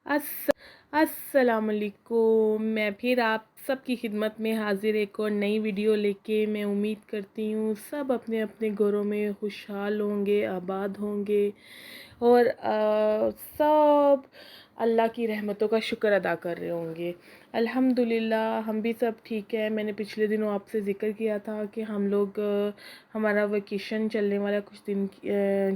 अस्सलामुअलैकुम। मैं फिर आप सबकी खिदमत में हाज़िर एक और नई वीडियो लेके। मैं उम्मीद करती हूँ सब अपने अपने घरों में खुशहाल होंगे, आबाद होंगे और सब अल्लाह की रहमतों का शुक्र अदा कर रहे होंगे। अल्हम्दुलिल्लाह हम भी सब ठीक है। मैंने पिछले दिनों आपसे ज़िक्र किया था कि हम लोग हमारा वेकेशन चलने वाला कुछ दिन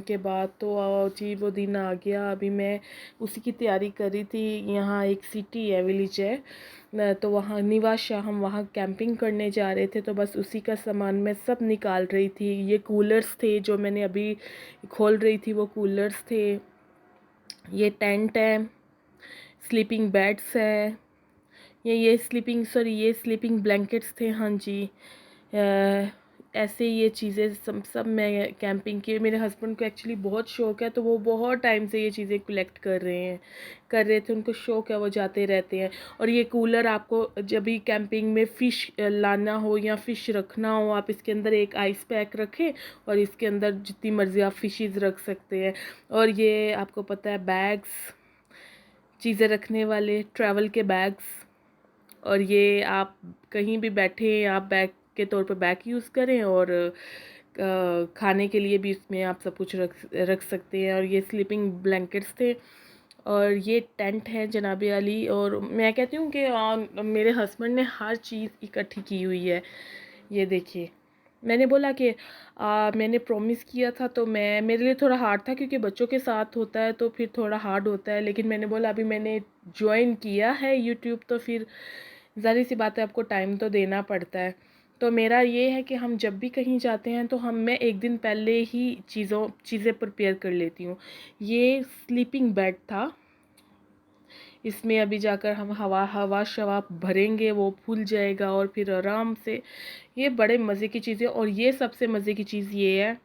के बाद, तो जी वो दिन आ गया। अभी मैं उसी की तैयारी कर रही थी। यहाँ एक सिटी है, विलेज है, तो वहाँ निवास शाह, हम वहाँ कैंपिंग करने जा रहे थे। तो बस उसी का सामान मैं सब निकाल रही थी। ये कूलर्स थे जो मैंने अभी खोल रही थी, वो कूलर्स थे। ये टेंट है, स्लीपिंग बेड्स है, ये स्लीपिंग ब्लैंकेट्स थे। हाँ जी, ऐसे ये चीज़ें सब मैं कैंपिंग की। मेरे हस्बैंड को एक्चुअली बहुत शौक़ है, तो वो बहुत टाइम से ये चीज़ें कलेक्ट कर रहे थे। उनको शौक़ है, वो जाते रहते हैं। और ये कूलर आपको जब भी कैंपिंग में फ़िश लाना हो या फ़िश रखना हो, आप इसके अंदर एक आइस पैक रखें और इसके अंदर जितनी मर्ज़ी आप फ़िशेज़ रख सकते हैं। और ये आपको पता है, बैग्स, चीज़ें रखने वाले ट्रैवल के बैग्स। और ये आप कहीं भी बैठे, आप बैग के तौर पे बैग यूज़ करें, और खाने के लिए भी इसमें आप सब कुछ रख सकते हैं। और ये स्लीपिंग ब्लैंकेट्स थे। और ये टेंट है जनाबे अली। और मैं कहती हूँ कि मेरे हस्बैंड ने हर चीज़ इकट्ठी की हुई है। ये देखिए, मैंने बोला कि मैंने प्रॉमिस किया था, तो मेरे लिए थोड़ा हार्ड था क्योंकि बच्चों के साथ होता है तो फिर थोड़ा हार्ड होता है। लेकिन मैंने बोला अभी मैंने ज्वाइन किया है यूट्यूब, तो फिर ज़ाहिर सी बात है, आपको टाइम तो देना पड़ता है। तो मेरा ये है कि हम जब भी कहीं जाते हैं तो मैं एक दिन पहले ही चीज़ें प्रिपेयर कर लेती हूँ। ये स्लीपिंग बेड था, इसमें अभी जाकर हम हवा शवा भरेंगे, वो फूल जाएगा और फिर आराम से, ये बड़े मज़े की चीज़ है। और ये सबसे मज़े की चीज़ ये है,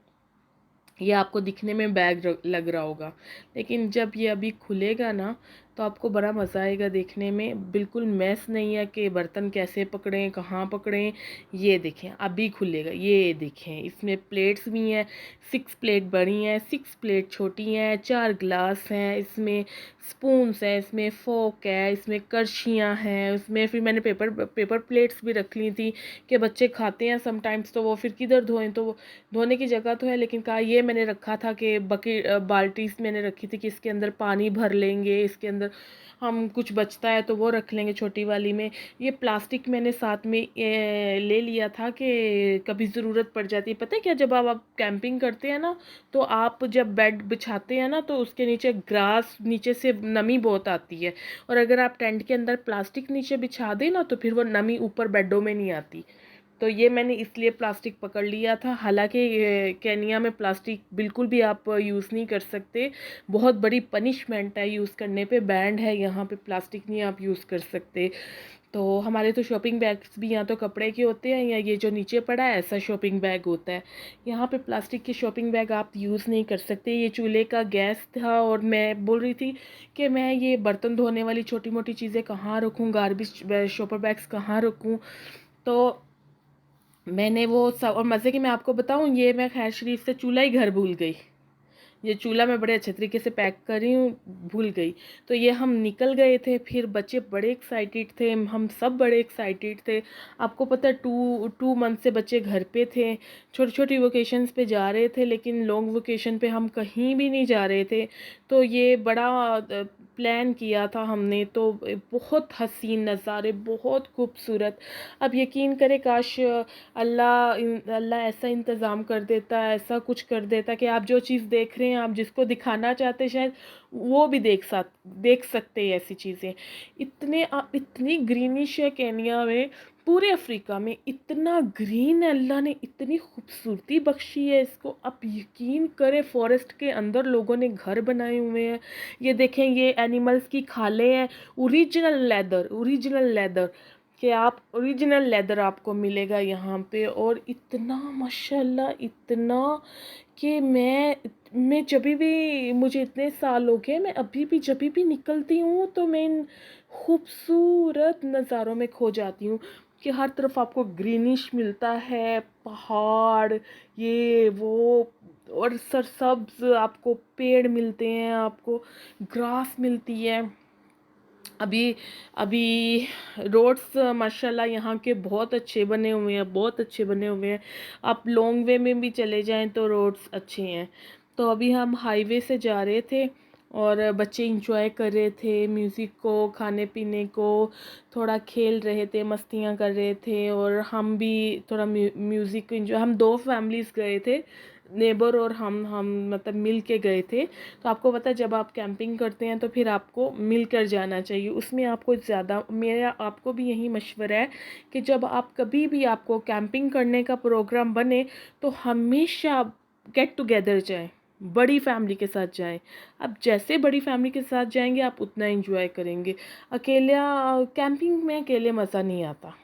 ये आपको दिखने में बैग लग रहा होगा, लेकिन जब ये अभी खुलेगा ना तो आपको बड़ा मज़ा आएगा देखने में। बिल्कुल मैस नहीं है कि बर्तन कैसे पकड़ें, कहाँ पकड़ें। ये देखें, अभी खुलेगा। ये देखें, इसमें प्लेट्स भी हैं। 6 प्लेट बड़ी हैं, 6 प्लेट छोटी हैं, 4 ग्लास हैं, इसमें स्पून्स हैं, इसमें फोक है, इसमें करछियाँ हैं। इसमें फिर मैंने पेपर प्लेट्स भी रख ली थी कि बच्चे खाते हैं समटाइम्स, तो वो फिर किधर धोएं। तो धोने की जगह तो है, लेकिन कहा ये मैंने रखा था कि बाल्टी मैंने रखी थी कि इसके अंदर पानी भर लेंगे, इसके अंदर हम कुछ बचता है तो वो रख लेंगे छोटी वाली में। ये प्लास्टिक मैंने साथ में ले लिया था कि कभी ज़रूरत पड़ जाती है। पता है क्या, जब आप कैंपिंग करते हैं ना, तो आप जब बेड बिछाते हैं ना, तो उसके नीचे ग्रास, नीचे से नमी बहुत आती है। और अगर आप टेंट के अंदर प्लास्टिक नीचे बिछा दें ना, तो फिर वो नमी ऊपर बेडों में नहीं आती। तो ये मैंने इसलिए प्लास्टिक पकड़ लिया था। हालांकि केनिया में प्लास्टिक बिल्कुल भी आप यूज़ नहीं कर सकते, बहुत बड़ी पनिशमेंट है, यूज़ करने पे बैंड है। यहाँ पे प्लास्टिक नहीं आप यूज़ कर सकते। तो हमारे तो शॉपिंग बैग्स भी यहाँ तो कपड़े के होते हैं, या ये जो नीचे पड़ा है ऐसा शॉपिंग बैग होता है। यहाँ पे प्लास्टिक के शॉपिंग बैग आप यूज़ नहीं कर सकते। ये चूल्हे का गैस था, और मैं बोल रही थी कि मैं ये बर्तन धोने वाली छोटी मोटी चीज़ें कहाँ रखूँ, गार्बेज शॉपर बैग्स कहाँ रखूँ। तो मैंने वो सब, और मज़े की मैं आपको बताऊं, ये मैं खैर शरीफ से चूल्हा ही घर भूल गई। ये चूल्हा मैं बड़े अच्छे तरीके से पैक कर रही हूँ, भूल गई। तो ये हम निकल गए थे, फिर बच्चे बड़े एक्साइटेड थे, हम सब बड़े एक्साइटेड थे। आपको पता है, टू मंथ से बच्चे घर पे थे, छोटी छोटी वोकेशंस पे जा रहे थे, लेकिन लॉन्ग वोकेशन पे हम कहीं भी नहीं जा रहे थे। तो ये बड़ा प्लान किया था हमने, तो बहुत हसीन नज़ारे, बहुत खूबसूरत। अब यकीन करें, काश अल्लाह ऐसा इंतज़ाम कर देता, ऐसा कुछ कर देता कि आप जो चीज़ देख रहे हैं, आप जिसको दिखाना चाहते हैं, शायद वो भी देख सकते हैं ऐसी चीज़ें। इतनी ग्रीनिश है केनिया में, पूरे अफ्रीका में इतना ग्रीन है। अल्लाह ने इतनी खूबसूरती बख्शी है इसको। आप यकीन करें, फॉरेस्ट के अंदर लोगों ने घर बनाए हुए हैं। ये देखें, ये एनिमल्स की खालें हैं, ओरिजिनल लेदर कि आप ओरिजिनल लेदर आपको मिलेगा यहाँ पे। और इतना माशाल्लाह, इतना कि मैं जब भी, मुझे इतने साल हो गए, मैं अभी भी जब भी निकलती हूँ तो मैं इन खूबसूरत नज़ारों में खो जाती हूँ कि हर तरफ आपको ग्रीनिश मिलता है, पहाड़, ये वो, और सरसब्ज आपको पेड़ मिलते हैं, आपको ग्रास मिलती है। अभी अभी रोड्स माशाल्लाह यहाँ के बहुत अच्छे बने हुए हैं, बहुत अच्छे बने हुए हैं। आप लॉन्ग वे में भी चले जाएं तो रोड्स अच्छे हैं। तो अभी हम हाईवे से जा रहे थे और बच्चे इंजॉय कर रहे थे म्यूज़िक को, खाने पीने को, थोड़ा खेल रहे थे, मस्तियाँ कर रहे थे, और हम भी थोड़ा म्यूज़िक को इंजॉय, हम दो फैमिलीज़ गए थे, नेबर और हम मतलब मिल के गए थे। तो आपको पता है जब आप कैंपिंग करते हैं तो फिर आपको मिलकर जाना चाहिए, उसमें आपको ज़्यादा, मेरा आपको भी यही मशवरा है कि जब आप कभी भी आपको कैंपिंग करने का प्रोग्राम बने तो हमेशा गेट टुगेदर जाएं, बड़ी फैमिली के साथ जाएं। अब जैसे बड़ी फैमिली के साथ जाएंगे आप उतना एंजॉय करेंगे। अकेला कैंपिंग में अकेले मज़ा नहीं आता,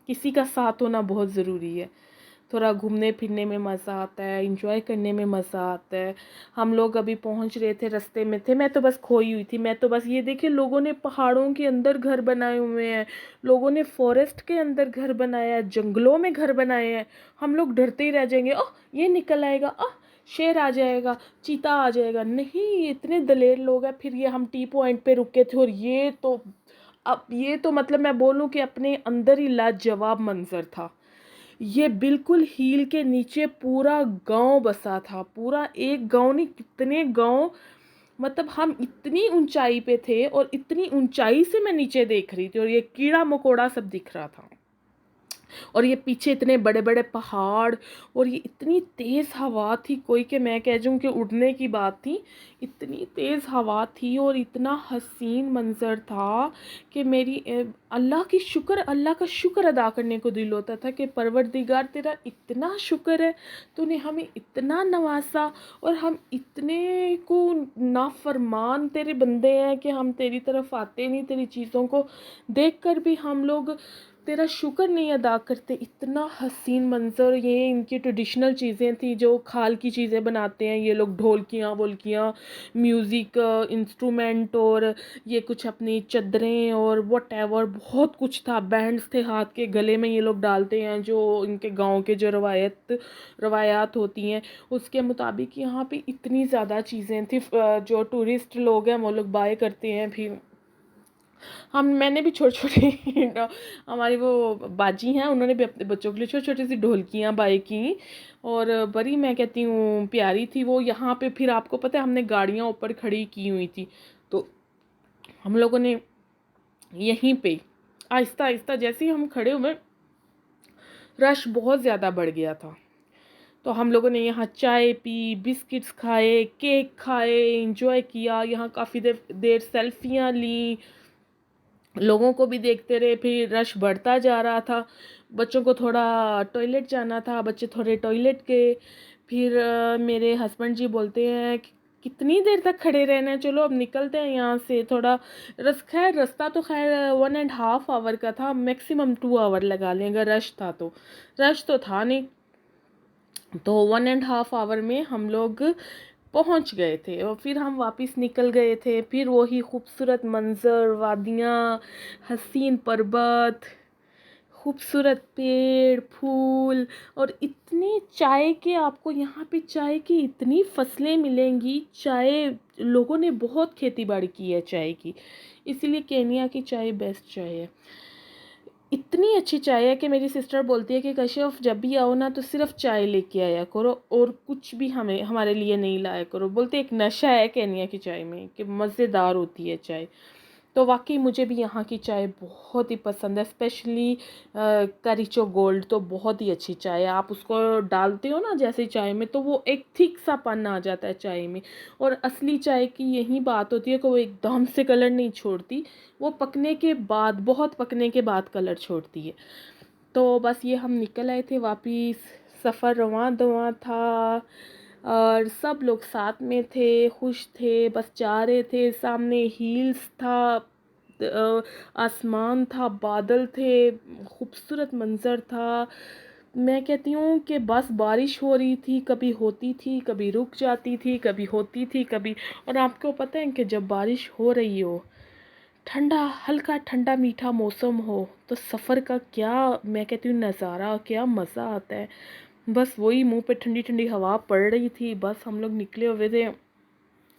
किसी का साथ होना बहुत ज़रूरी है। थोड़ा घूमने फिरने में मज़ा आता है, इंजॉय करने में मज़ा आता है। हम लोग अभी पहुंच रहे थे, रास्ते में थे, मैं तो बस खोई हुई थी। मैं तो बस ये देखिए, लोगों ने पहाड़ों के अंदर घर बनाए हुए हैं, लोगों ने फॉरेस्ट के अंदर घर बनाया है, जंगलों में घर बनाए हैं। हम लोग डरते ही रह जाएंगे, ओह ये निकल आएगा, ओह शेर आ जाएगा, चीता आ जाएगा। नहीं, ये इतने दलेर लोग हैं। फिर ये हम टी पॉइंट पे रुके थे और ये तो, अब ये तो मतलब मैं बोलूँ कि अपने अंदर ही लाजवाब मंजर था। ये बिल्कुल हील के नीचे पूरा गांव बसा था, पूरा एक गांव नहीं, कितने गांव। मतलब हम इतनी ऊंचाई पे थे और इतनी ऊंचाई से मैं नीचे देख रही थी और ये कीड़ा मकोड़ा सब दिख रहा था, और ये पीछे इतने बड़े बड़े पहाड़, और ये इतनी तेज़ हवा थी, कोई के मैं कह जाऊँ कि उड़ने की बात थी। इतनी तेज़ हवा थी और इतना हसीन मंज़र था कि मेरी अल्लाह का शुक्र अदा करने को दिल होता था कि परवरदिगार तेरा इतना शुक्र है, तूने हमें इतना नवाजा, और हम इतने को नाफरमान तेरे बंदे हैं कि हम तेरी तरफ आते नहीं, तेरी चीज़ों को देख कर भी हम लोग तेरा शुक्र नहीं अदा करते। इतना हसीन मंज़र, ये इनकी ट्रेडिशनल चीज़ें थी, जो खाल की चीज़ें बनाते हैं ये लोग, ढोलकियाँ वोलकियाँ, म्यूज़िक इंस्ट्रूमेंट, और ये कुछ अपनी चादरें और वॉटेवर, बहुत कुछ था। बैंड्स थे हाथ के गले में ये लोग डालते हैं, जो इनके गांव के जो रवायात होती हैं उसके मुताबिक यहाँ पे इतनी ज़्यादा चीज़ें थी। जो टूरिस्ट लोग हैं वो लोग बाय करते हैं। फिर मैंने भी छोटे छोटे हमारी वो बाजी हैं, उन्होंने भी अपने बच्चों के लिए छोटी छोटी सी ढोलकियाँ बाय की, और बड़ी मैं कहती हूँ प्यारी थी वो। यहाँ पे फिर आपको पता है हमने गाड़ियाँ ऊपर खड़ी की हुई थी, तो हम लोगों ने यहीं पे आहिस्ता आहिस्ता, जैसे ही हम खड़े हुए, रश बहुत ज़्यादा बढ़ गया था। तो हम लोगों ने यहाँ चाय पी, बिस्किट्स खाए, केक खाए, इंजॉय किया, यहाँ काफ़ी देर देर सेल्फियाँ ली, लोगों को भी देखते रहे। फिर रश बढ़ता जा रहा था, बच्चों को थोड़ा टॉयलेट जाना था, बच्चे थोड़े टॉयलेट गए। फिर मेरे हस्बैंड जी बोलते हैं कि कितनी देर तक खड़े रहना है, चलो अब निकलते हैं यहाँ से। थोड़ा खैर रास्ता तो खैर 1.5 आवर का था, मैक्सिमम 2 आवर लगा लें अगर रश था तो। रश तो था नहीं, तो 1.5 आवर में हम लोग पहुंच गए थे, और फिर हम वापस निकल गए थे। फिर वही खूबसूरत मंज़र, वादियाँ, हसीन पर्वत, खूबसूरत पेड़ फूल, और इतने चाय के, आपको यहाँ पे चाय की इतनी फसलें मिलेंगी। चाय लोगों ने बहुत खेती बाड़ी की है चाय की, इसीलिए केनिया की चाय बेस्ट चाय है। इतनी अच्छी चाय है कि मेरी सिस्टर बोलती है कि कश्यप जब भी आओ ना तो सिर्फ चाय लेके आया करो, और कुछ भी हमें हमारे लिए नहीं लाया करो। बोलते एक नशा है केनिया की चाय में कि मज़ेदार होती है चाय। तो वाकई मुझे भी यहाँ की चाय बहुत ही पसंद है, स्पेशली करिचो गोल्ड तो बहुत ही अच्छी चाय है। आप उसको डालते हो ना जैसे चाय में, तो वो एक थिक सा पन आ जाता है चाय में। और असली चाय की यही बात होती है कि वो एकदम से कलर नहीं छोड़ती, वो पकने के बाद, बहुत पकने के बाद कलर छोड़ती है। तो बस ये हम निकल आए थे वापिस, सफ़र रवां दवां था, और सब लोग साथ में थे, खुश थे, बस जा रहे थे। सामने हिल्स था, आसमान था, बादल थे, खूबसूरत मंज़र था। मैं कहती हूँ कि बस बारिश हो रही थी, कभी होती थी, कभी रुक जाती थी, कभी होती थी, कभी। और आपको पता है कि जब बारिश हो रही हो, ठंडा, हल्का ठंडा मीठा मौसम हो, तो सफ़र का क्या, मैं कहती हूँ नज़ारा, क्या मज़ा आता है। बस वही मुंह पे ठंडी ठंडी हवा पड़ रही थी, बस हम लोग निकले हुए थे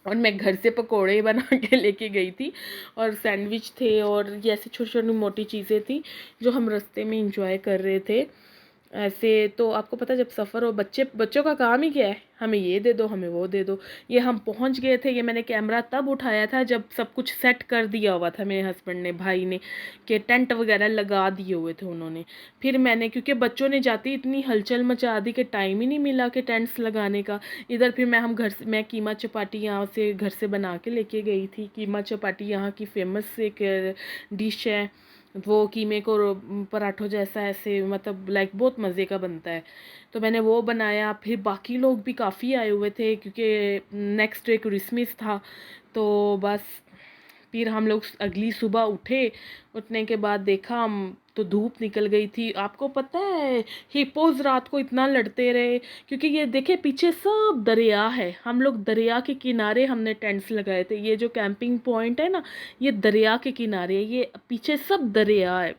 और मैं घर से पकोड़े बना के लेके गई थी, और सैंडविच थे, और ये ऐसी छोटी छोटी मोटी चीज़ें थी जो हम रास्ते में इंजॉय कर रहे थे। ऐसे तो आपको पता है जब सफ़र हो, बच्चों का काम ही क्या है, हमें ये दे दो, हमें वो दे दो। ये हम पहुंच गए थे, ये मैंने कैमरा तब उठाया था जब सब कुछ सेट कर दिया हुआ था मेरे हस्बैंड ने, भाई ने, कि टेंट वगैरह लगा दिए हुए थे उन्होंने। फिर मैंने, क्योंकि बच्चों ने जाती इतनी हलचल मचा दी कि टाइम ही नहीं मिला कि टेंट्स लगाने का। इधर फिर मैं कीमा चपाटी यहाँ से घर से बना के लेके गई थी। कीमा चपाटी यहाँ की फेमस एक डिश है। वो कीमे को पराठों जैसा ऐसे, मतलब लाइक बहुत मज़े का बनता है। तो मैंने वो बनाया। फिर बाकी लोग भी काफ़ी आए हुए थे क्योंकि नेक्स्ट डे क्रिसमस था। तो बस फिर हम लोग अगली सुबह उठे। उठने के बाद देखा हम तो धूप निकल गई थी। आपको पता है हिप्पोज रात को इतना लड़ते रहे, क्योंकि ये देखे पीछे सब दरिया है। हम लोग दरिया के किनारे हमने टेंट्स लगाए थे। ये जो कैंपिंग पॉइंट है ना, ये दरिया के किनारे, ये पीछे सब दरिया है।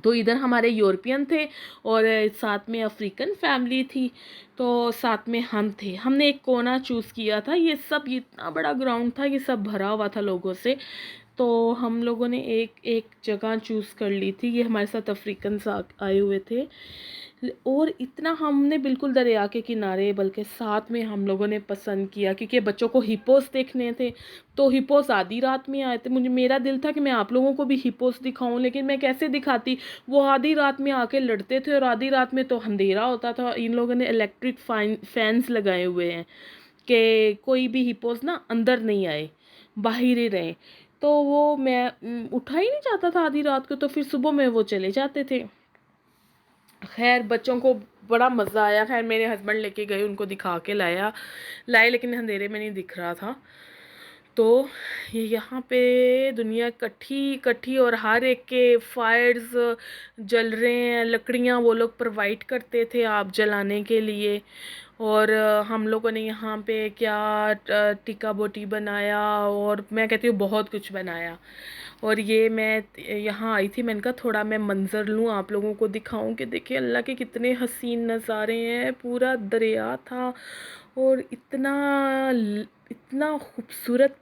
तो इधर हमारे यूरोपियन थे और साथ में अफ्रीकन फैमिली थी। तो साथ में हम थे। हमने एक कोना चूज़ किया था। ये सब, ये इतना बड़ा ग्राउंड था, ये सब भरा हुआ था लोगों से। तो हम लोगों ने एक एक जगह चूज़ कर ली थी। ये हमारे साथ अफ्रीकन आए हुए थे। और इतना हमने बिल्कुल दरिया के किनारे, बल्कि साथ में हम लोगों ने पसंद किया क्योंकि बच्चों को हिप्पोस देखने थे। तो हिप्पोस आधी रात में आए थे। मेरा दिल था कि मैं आप लोगों को भी हिप्पोस दिखाऊं, लेकिन मैं कैसे दिखाती। वो आधी रात में आके लड़ते थे, और आधी रात में तो अंधेरा होता था। इन लोगों ने इलेक्ट्रिक फैंस लगाए हुए हैं कि कोई भी हिप्पोस ना अंदर नहीं आए, बाहर ही रहे। तो वो मैं उठा ही नहीं जाता था आधी रात को, तो फिर सुबह में वो चले जाते थे। खैर बच्चों को बड़ा मज़ा आया। खैर मेरे हस्बैंड लेके गए, उनको दिखा के लाए, लेकिन अंधेरे में नहीं दिख रहा था। तो ये यहाँ पे दुनिया इकट्ठी इकट्ठी, और हर एक के फायर्स जल रहे हैं। लकड़ियाँ वो लोग प्रोवाइड करते थे आप जलाने के लिए। और हम लोगों ने यहाँ पे क्या टिक्का बोटी बनाया, और मैं कहती हूँ बहुत कुछ बनाया। और ये मैं यहाँ आई थी, मैंने कहा थोड़ा मैं मंज़र लूँ, आप लोगों को दिखाऊं कि देखिए अल्लाह के कितने हसीन नज़ारे हैं। पूरा दरिया था, और इतना खूबसूरत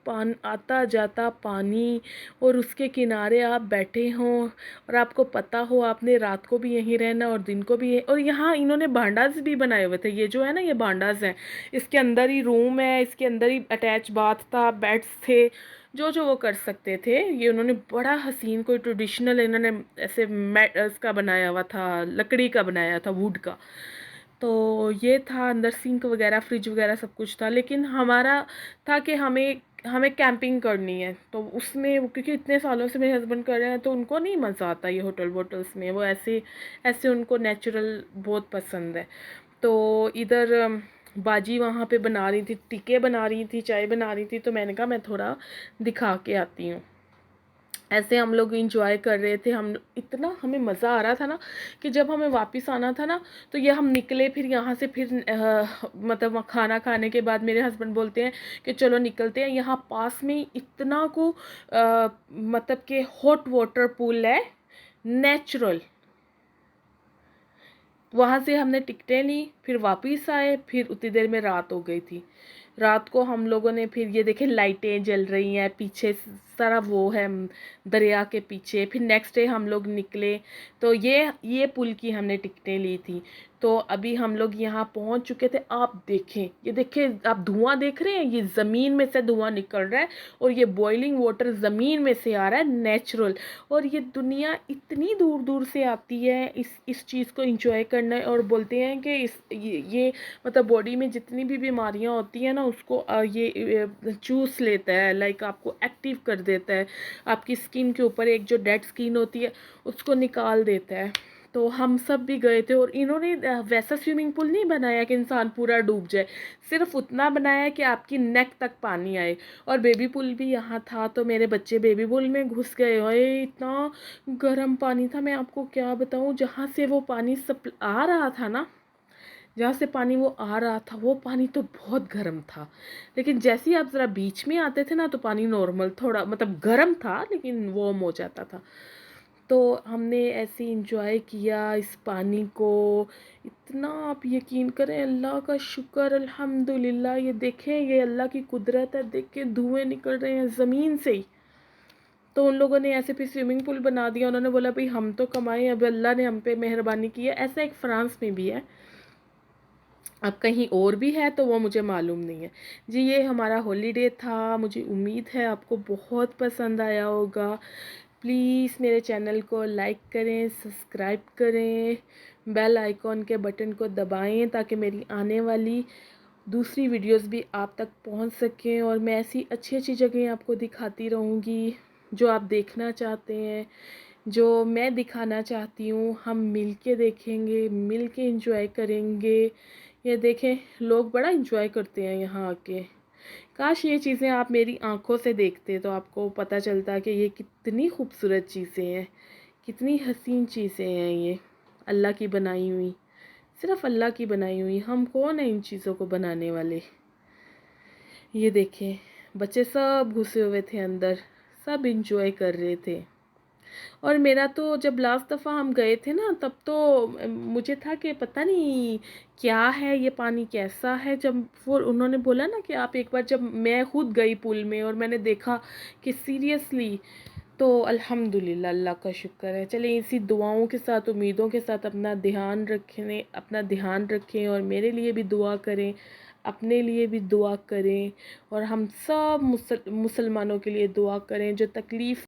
आता जाता पानी, और उसके किनारे आप बैठे हों, और आपको पता हो आपने रात को भी यहीं रहना और दिन को भी। और यहाँ इन्होंने बांडास भी बनाए हुए थे। ये जो है ना, ये बांडास हैं। इसके अंदर ही रूम है, इसके अंदर ही अटैच बाथ था, बेड्स थे, जो जो वो कर सकते थे। ये उन्होंने बड़ा हसीन, कोई ट्रेडिशनल इन्होंने ऐसे मैट उसका बनाया हुआ था, लकड़ी का बनाया था, वुड का। तो ये था, अंदर सिंक वगैरह, फ्रिज वगैरह सब कुछ था। लेकिन हमारा था कि हमें हमें कैंपिंग करनी है। तो उसमें क्योंकि इतने सालों से मेरे हस्बैंड कर रहे हैं, तो उनको नहीं मज़ा आता ये होटल वोटल्स में। वो ऐसे ऐसे उनको नेचुरल बहुत पसंद है। तो इधर बाजी वहाँ पे बना रही थी, टिक्के बना रही थी, चाय बना रही थी। तो मैंने कहा मैं थोड़ा दिखा के आती हूँ। ऐसे हम लोग इंजॉय कर रहे थे। हम इतना हमें मज़ा आ रहा था ना, कि जब हमें वापस आना था ना, तो ये हम निकले फिर यहाँ से। फिर मतलब खाना खाने के बाद मेरे हस्बैंड बोलते हैं कि चलो निकलते हैं। यहाँ पास में इतना को मतलब कि हॉट वाटर पूल है, नेचुरल। वहाँ से हमने टिकटें ली, फिर वापस आए। फिर उतनी देर में रात हो गई थी। रात को हम लोगों ने फिर ये देखे लाइटें जल रही हैं पीछे, सारा वो है दरिया के पीछे। फिर नेक्स्ट डे हम लोग निकले। तो ये पुल की हमने टिकटें ली थी। तो अभी हम लोग यहाँ पहुँच चुके थे। आप देखें, ये देखें, आप धुआं देख रहे हैं, ये ज़मीन में से धुआं निकल रहा है, और ये बॉइलिंग वाटर ज़मीन में से आ रहा है, नेचुरल। और ये दुनिया इतनी दूर दूर से आती है इस चीज़ को एंजॉय करना। और बोलते हैं कि ये मतलब बॉडी में जितनी भी बीमारियां होती हैं ना, उसको ये चूस लेता है, लाइक आपको एक्टिव कर देता है। आपकी स्किन के ऊपर एक जो डेड स्किन होती है, उसको निकाल देता है। तो हम सब भी गए थे, और इन्होंने वैसा स्विमिंग पूल नहीं बनाया कि इंसान पूरा डूब जाए। सिर्फ उतना बनाया कि आपकी नेक तक पानी आए। और बेबी पूल भी यहाँ था, तो मेरे बच्चे बेबी पूल में घुस गए। ओए इतना गर्म पानी था, मैं आपको क्या बताऊँ। जहाँ से वो पानी सब आ रहा था ना, जहाँ से पानी वो आ रहा था, वो पानी तो बहुत गर्म था। लेकिन जैसे ही आप ज़रा बीच में आते थे ना, तो पानी नॉर्मल, थोड़ा मतलब गर्म था, लेकिन वार्म हो जाता था। तो हमने ऐसे एंजॉय किया इस पानी को, इतना आप यकीन करें, अल्लाह का शुक्र, अल्हम्दुलिल्लाह। ये देखें, ये अल्लाह की कुदरत है, देख के धुएँ निकल रहे हैं ज़मीन से ही। तो उन लोगों ने ऐसे फिर स्विमिंग पूल बना दिया, उन्होंने बोला भाई हम तो कमाएं, अब अल्लाह ने हम पे मेहरबानी की है। ऐसा एक फ्रांस में भी है, अब कहीं और भी है तो वो मुझे मालूम नहीं है जी। ये हमारा हॉलीडे था, मुझे उम्मीद है आपको बहुत पसंद आया होगा। प्लीज़ मेरे चैनल को लाइक करें, सब्सक्राइब करें, बेल आइकॉन के बटन को दबाएं ताकि मेरी आने वाली दूसरी वीडियोस भी आप तक पहुंच सकें, और मैं ऐसी अच्छी अच्छी जगह आपको दिखाती रहूँगी जो आप देखना चाहते हैं, जो मैं दिखाना चाहती हूँ। हम मिल के देखेंगे, मिल के इंजॉय करेंगे। ये देखें, लोग बड़ा इंजॉय करते हैं यहाँ आके। काश ये चीज़ें आप मेरी आंखों से देखते तो आपको पता चलता कि ये कितनी खूबसूरत चीज़ें हैं, कितनी हसीन चीज़ें हैं ये, अल्लाह की बनाई हुई, सिर्फ अल्लाह की बनाई हुई। हम कौन है इन चीज़ों को बनाने वाले। ये देखें, बच्चे सब घुसे हुए थे अंदर, सब इंजॉय कर रहे थे। और मेरा तो जब लास्ट दफ़ा हम गए थे ना, तब तो मुझे था कि पता नहीं क्या है ये पानी, कैसा है। जब वो उन्होंने बोला ना कि आप एक बार, जब मैं खुद गई पूल में और मैंने देखा कि सीरियसली, तो अल्हम्दुलिल्लाह, अल्लाह का शुक्र है। चलें, इसी दुआओं के साथ, उम्मीदों के साथ अपना ध्यान रखें और मेरे लिए भी दुआ करें, अपने लिए भी दुआ करें, और हम सब मुसलमानों के लिए दुआ करें जो तकलीफ़